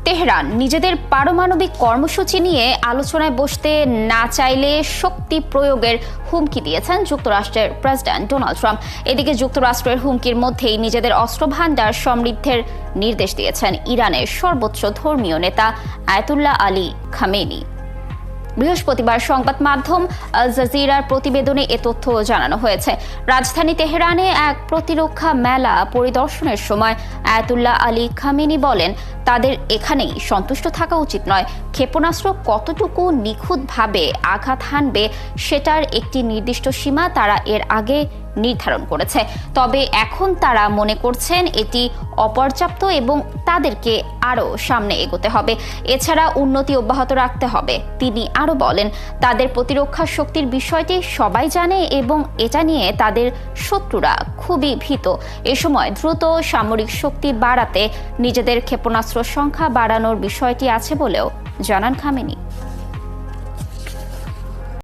Tehran নিজেদের পারমাণবিক কর্মসূচি নিয়ে আলোচনায় বসতে না চাইলে শক্তি প্রয়োগের হুমকি দিয়েছেন যুক্তরাষ্ট্রের প্রেসিডেন্ট ডোনাল্ড ট্রাম্প। এদিকে যুক্তরাষ্ট্রের হুমকির মধ্যেই নিজেদের অস্ত্রভান্ডার সমৃদ্ধের নির্দেশ দিয়েছেন ইরানের সর্বোচ্চ ধর্মীয় নেতা আয়াতুল্লাহ আলী খামেনি। বৃহস্পতিবার সংবাদ মাধ্যম আল জাজিরার প্রতিবেদনে এ তথ্য জানানো হয়েছে। রাজধানী তেহরানে এক প্রতিরক্ষা মেলা পরিদর্শনের সময় আয়াতুল্লাহ আলী খামেনি বলেন, তাদের এখানেই সন্তুষ্ট থাকা উচিত নয়। ক্ষেপণাস্ত্র কতটুকু নিখুঁতভাবে আঘাত হানবে সেটার একটি নির্দিষ্ট সীমা তারা এর আগে নির্ধারণ করেছে। তবে এখন তারা মনে করছেন এটি অপর্যাপ্ত এবং তাদেরকে আরও সামনে এগোতে হবে। এছাড়া উন্নতি অব্যাহত রাখতে হবে। তিনি আরও বলেন, তাদের প্রতিরক্ষা শক্তির বিষয়টি সবাই জানে এবং এটা নিয়ে তাদের শত্রুরা খুবই ভীত। এ সময় দ্রুত সামরিক শক্তি বাড়াতে নিজেদের ক্ষেপণাস্ত্র সংখ্যা বাড়ানোর বিষয়টি আছে বলেও জানান খামেনি।